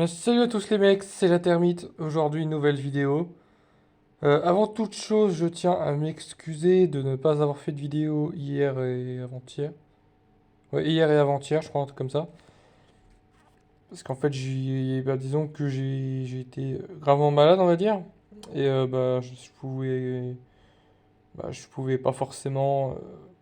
Salut à tous les mecs, c'est la Termite. Aujourd'hui, une nouvelle vidéo. Avant toute chose, je tiens à m'excuser de ne pas avoir fait de vidéo hier et avant-hier. Ouais, hier et avant-hier, je crois, un truc comme ça. Parce qu'en fait, disons que j'ai été gravement malade, on va dire. Et je pouvais pas forcément.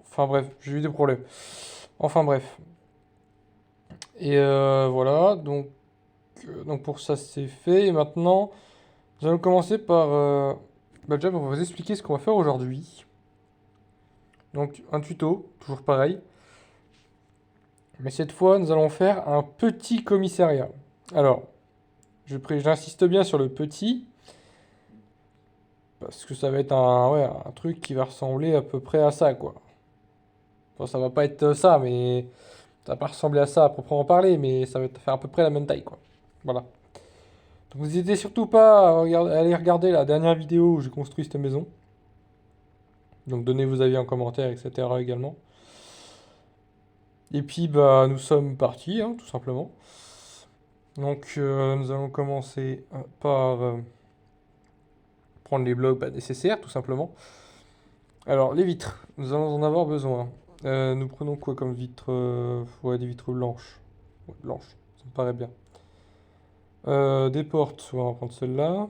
Enfin bref, j'ai eu des problèmes. Enfin bref. Et voilà, donc pour ça c'est fait. Et maintenant. Nous allons commencer par... déjà, on va vous expliquer ce qu'on va faire aujourd'hui. Donc, un tuto, toujours pareil. Mais cette fois, nous allons faire un petit commissariat. Alors, j'insiste bien sur le petit, parce que ça va être un truc qui va ressembler à peu près à ça, quoi. Enfin, ça va pas être ça, mais... Ça va pas ressembler à ça à proprement parler, mais ça va faire à peu près la même taille, quoi. Voilà. Donc, vous n'hésitez surtout pas à aller regarder la dernière vidéo où j'ai construit cette maison. Donc, donnez vos avis en commentaire, etc. également. Et puis bah nous sommes partis, hein, tout simplement. Donc nous allons commencer par prendre les blocs nécessaires, tout simplement. Alors les vitres, nous allons en avoir besoin. Nous prenons quoi comme vitre? Ouais, des vitres blanches. Ouais, blanches, ça me paraît bien. Des portes, on va prendre celle-là.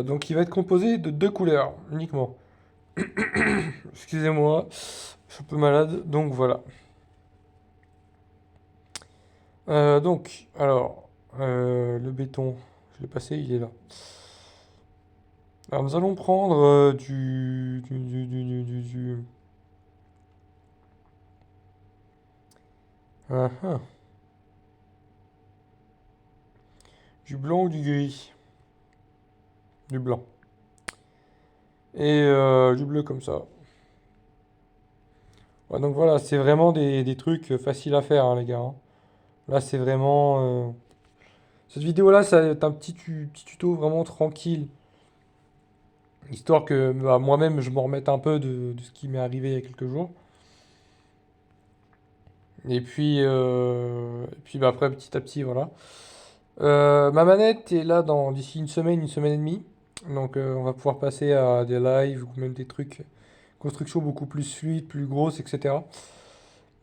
Donc il va être composé de deux couleurs uniquement. Excusez-moi, je suis un peu malade, donc voilà. Le béton, je l'ai passé, il est là. Alors nous allons prendre ah, ah. Du blanc ou du gris? Du blanc. Et du bleu comme ça. Ouais, donc voilà, c'est vraiment des trucs faciles à faire, hein, les gars, hein. Là, c'est vraiment... Cette vidéo-là, ça va être un petit tuto vraiment tranquille. Histoire que bah, moi-même, je me remette un peu de ce qui m'est arrivé il y a quelques jours. Et puis bah, après, petit à petit, voilà. Ma manette est là d'ici une semaine et demie. Donc on va pouvoir passer à des lives ou même des trucs, construction beaucoup plus fluide, plus grosse, etc.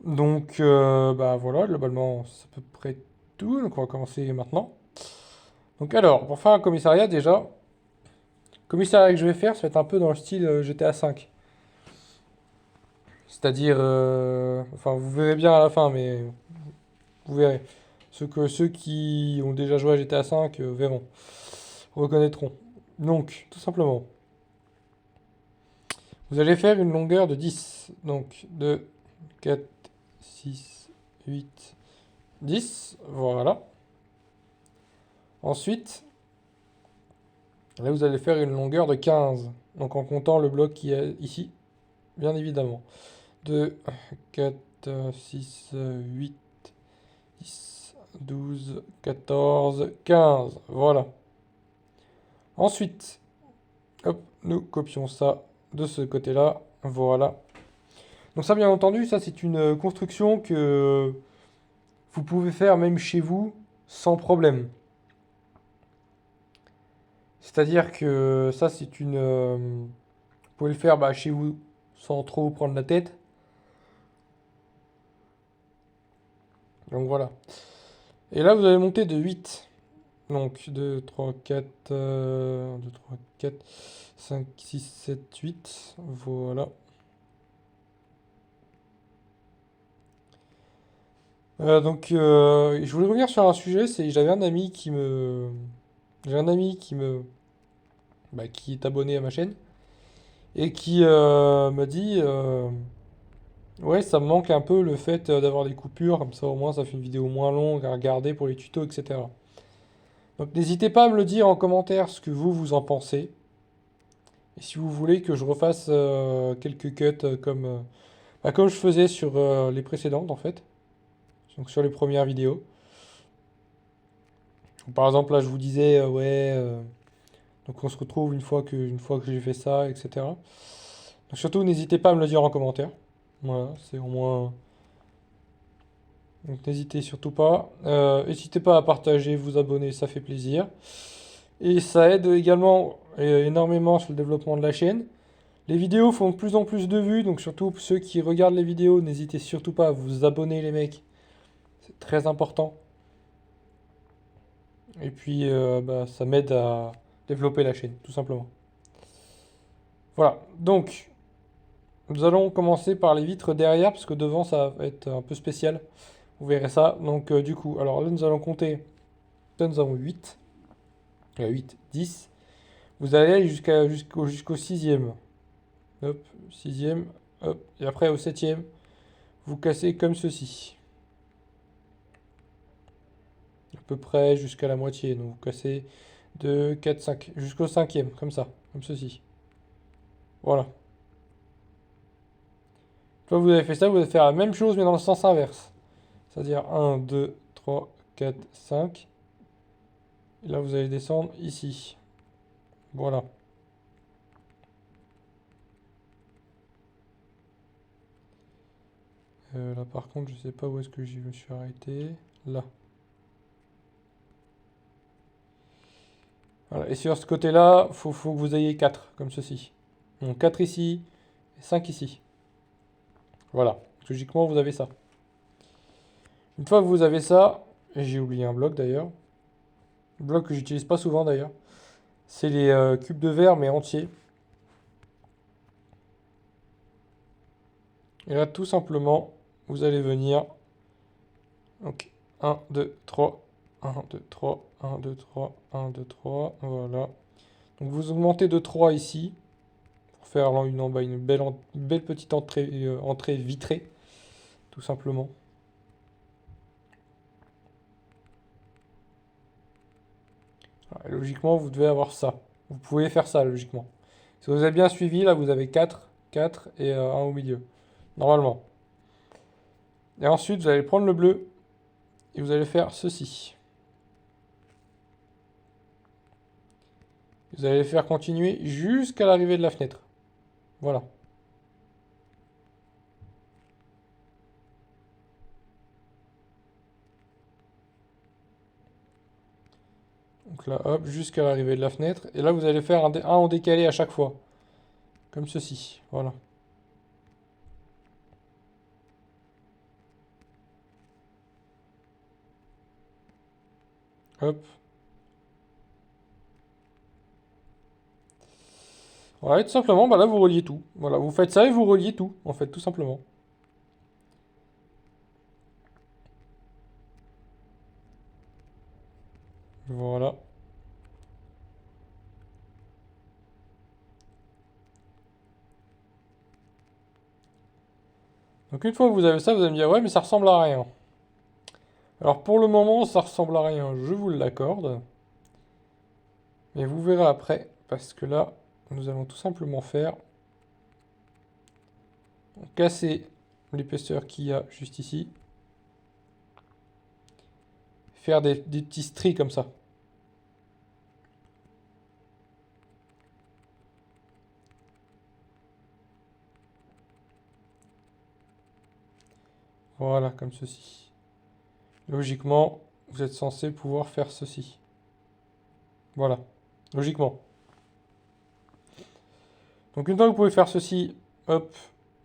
Donc bah voilà, globalement c'est à peu près tout. Donc on va commencer maintenant. Donc alors, pour faire un commissariat déjà, le commissariat que je vais faire, ça va être un peu dans le style GTA V. C'est-à-dire, enfin vous verrez bien à la fin, mais vous verrez. Ceux qui ont déjà joué à GTA V verront, reconnaîtront. Donc, tout simplement. Vous allez faire une longueur de 10. Donc 2, 4, 6, 8, 10. Voilà. Ensuite, là vous allez faire une longueur de 15. Donc en comptant le bloc qui est ici, bien évidemment. 2, 4, 6, 8, 10, 12, 14, 15. Voilà. Ensuite, hop, nous copions ça de ce côté-là. Voilà. Donc ça, bien entendu, ça c'est une construction que vous pouvez faire même chez vous sans problème. C'est-à-dire que ça c'est vous pouvez le faire chez vous sans trop vous prendre la tête. Donc voilà. Et là vous allez monter de 8. Donc 2, 3, 4, 2, 3, 4, 5, 6, 7, 8. Voilà. Je voulais revenir sur un sujet, c'est j'avais un ami qui me... J'ai un ami qui est abonné à ma chaîne et qui m'a dit ouais, ça me manque un peu le fait d'avoir des coupures, comme ça au moins ça fait une vidéo moins longue à regarder pour les tutos, etc. Donc n'hésitez pas à me le dire en commentaire ce que vous en pensez. Et si vous voulez que je refasse quelques cuts comme je faisais sur les précédentes en fait, donc sur les premières vidéos. Donc, par exemple là je vous disais donc on se retrouve une fois que j'ai fait ça, etc. Donc surtout n'hésitez pas à me le dire en commentaire. Voilà, c'est au moins... Donc n'hésitez surtout pas. N'hésitez pas à partager, vous abonner, ça fait plaisir. Et ça aide également énormément sur le développement de la chaîne. Les vidéos font de plus en plus de vues, donc surtout ceux qui regardent les vidéos, n'hésitez surtout pas à vous abonner les mecs. C'est très important. Et puis bah, ça m'aide à développer la chaîne, tout simplement. Voilà, donc nous allons commencer par les vitres derrière, parce que devant ça va être un peu spécial. Vous verrez ça. Donc du coup, alors là nous allons compter. Là nous avons 8. 8, 10. Vous allez aller jusqu'au sixième. Hop, sixième, hop. Et après au septième, vous cassez comme ceci. À peu près jusqu'à la moitié. Donc vous cassez 2, 4, 5. Jusqu'au cinquième, comme ça. Comme ceci. Voilà. Une fois que vous avez fait ça, vous allez faire la même chose mais dans le sens inverse. C'est-à-dire 1, 2, 3, 4, 5. Et là vous allez descendre ici. Voilà. Là par contre je sais pas où est-ce que je me suis arrêté. Là. Voilà. Et sur ce côté-là, faut que vous ayez 4, comme ceci. Donc 4 ici, et 5 ici. Voilà. Logiquement, vous avez ça. Une fois que vous avez ça, et j'ai oublié un bloc d'ailleurs, un bloc que j'utilise pas souvent d'ailleurs, c'est les cubes de verre mais entiers. Et là, tout simplement, vous allez venir. Donc 1, 2, 3, 1, 2, 3, 1, 2, 3, 1, 2, 3, voilà. Donc vous augmentez de 3 ici, pour faire une belle petite entrée vitrée, tout simplement. Voilà, et logiquement, vous devez avoir ça. Vous pouvez faire ça, logiquement. Si vous avez bien suivi, là, vous avez 4, 4 et 1 au milieu. Normalement. Et ensuite, vous allez prendre le bleu et vous allez faire ceci. Vous allez le faire continuer jusqu'à l'arrivée de la fenêtre. Voilà. Donc là, hop, jusqu'à l'arrivée de la fenêtre. Et là, vous allez faire un en décalé à chaque fois. Comme ceci. Voilà. Hop. Voilà, et tout simplement, bah là, vous reliez tout. Voilà, vous faites ça et vous reliez tout, en fait, tout simplement. Voilà. Donc une fois que vous avez ça, vous allez me dire, ouais, mais ça ressemble à rien. Alors pour le moment, ça ressemble à rien, je vous l'accorde. Mais vous verrez après, parce que là, nous allons tout simplement faire casser l'épaisseur qu'il y a juste ici. Faire des petits stries comme ça. Voilà, comme ceci. Logiquement, vous êtes censé pouvoir faire ceci. Voilà, logiquement. Donc une fois que vous pouvez faire ceci, hop,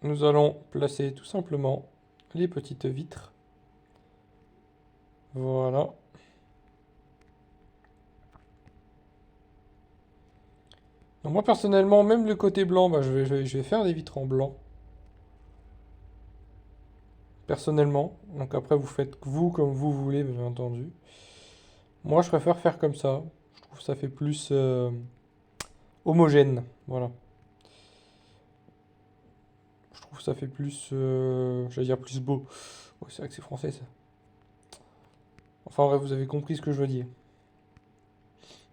nous allons placer tout simplement les petites vitres. Voilà. Donc moi personnellement, même le côté blanc, bah, je vais faire des vitres en blanc. Personnellement. Donc après, vous faites vous comme vous voulez, bien entendu. Moi, je préfère faire comme ça. Je trouve que ça fait plus homogène. Voilà. Je trouve que ça fait plus, j'allais dire plus beau. Ouais, c'est vrai que c'est français ça. Enfin, en vrai, vous avez compris ce que je veux dire.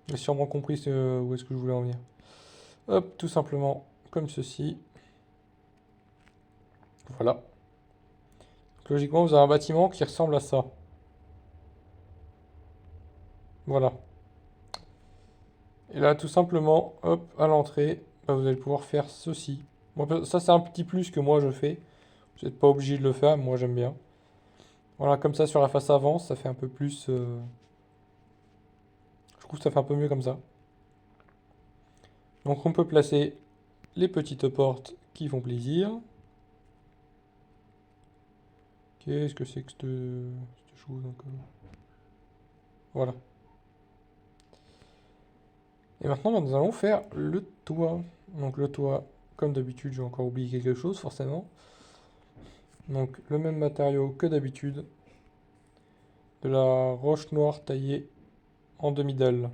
Vous avez sûrement compris où est-ce que je voulais en venir. Hop, tout simplement comme ceci. Voilà. Donc, logiquement, vous avez un bâtiment qui ressemble à ça. Voilà. Et là, tout simplement, hop, à l'entrée, bah, vous allez pouvoir faire ceci. Bon, ça, c'est un petit plus que moi je fais. Vous n'êtes pas obligé de le faire, moi j'aime bien. Voilà, comme ça sur la face avant, ça fait un peu plus... je trouve que ça fait un peu mieux comme ça. Donc on peut placer les petites portes qui font plaisir. Qu'est-ce que c'est que cette chose encore? Voilà. Et maintenant, nous allons faire le toit. Donc le toit, comme d'habitude, j'ai encore oublié quelque chose, forcément. Donc le même matériau que d'habitude. De la roche noire taillée en demi-dalle.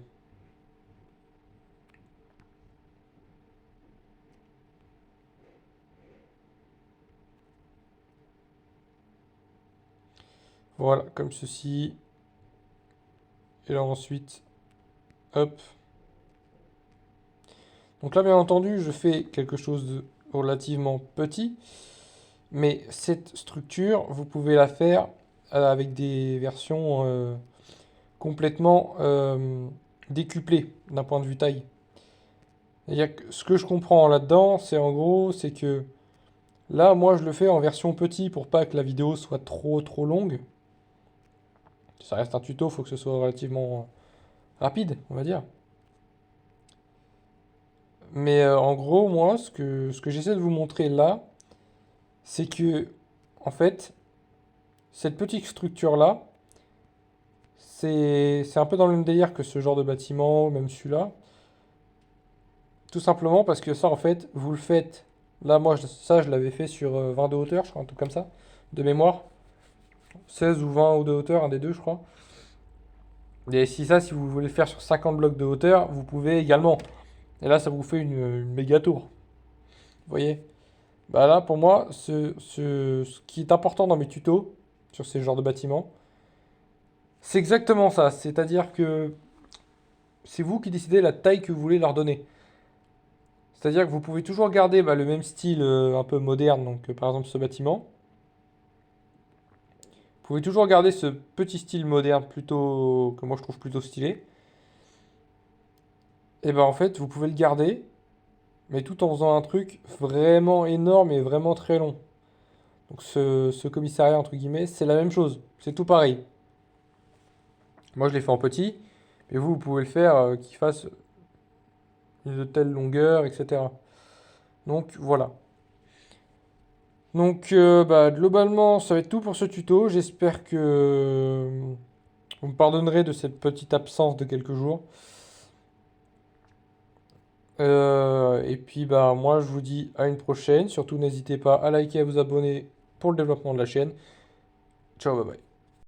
Voilà, comme ceci. Et là ensuite, hop. Donc là, bien entendu, je fais quelque chose de relativement petit. Mais cette structure, vous pouvez la faire avec des versions complètement décuplées d'un point de vue taille. C'est-à-dire que ce que je comprends là-dedans, c'est en gros, c'est que là, moi, je le fais en version petit pour pas que la vidéo soit trop longue. Ça reste un tuto, il faut que ce soit relativement rapide, on va dire. Mais en gros, moi, ce que j'essaie de vous montrer là, c'est que, en fait, cette petite structure-là, c'est un peu dans le même délire que ce genre de bâtiment, même celui-là. Tout simplement parce que ça, en fait, vous le faites. Là, moi, ça, je l'avais fait sur 20 de hauteur, je crois, un truc comme ça, de mémoire. 16 ou 20 de hauteur, un des deux, je crois. Et si vous voulez le faire sur 50 blocs de hauteur, vous pouvez également. Et là, ça vous fait une méga tour. Vous voyez? Bah là, pour moi, ce qui est important dans mes tutos, sur ces genres de bâtiments, c'est exactement ça. C'est-à-dire que c'est vous qui décidez la taille que vous voulez leur donner. C'est-à-dire que vous pouvez toujours garder le même style un peu moderne, donc par exemple ce bâtiment. Vous pouvez toujours garder ce petit style moderne plutôt que moi je trouve plutôt stylé. Et ben en fait, vous pouvez le garder, mais tout en faisant un truc vraiment énorme et vraiment très long. Donc ce commissariat, entre guillemets, c'est la même chose. C'est tout pareil. Moi je l'ai fait en petit, mais vous pouvez le faire qu'il fasse une telle longueur, etc. Donc voilà. Donc globalement, ça va être tout pour ce tuto. J'espère que vous me pardonnerez de cette petite absence de quelques jours. Et puis moi je vous dis à une prochaine. Surtout n'hésitez pas à liker et à vous abonner pour le développement de la chaîne. Ciao, bye bye.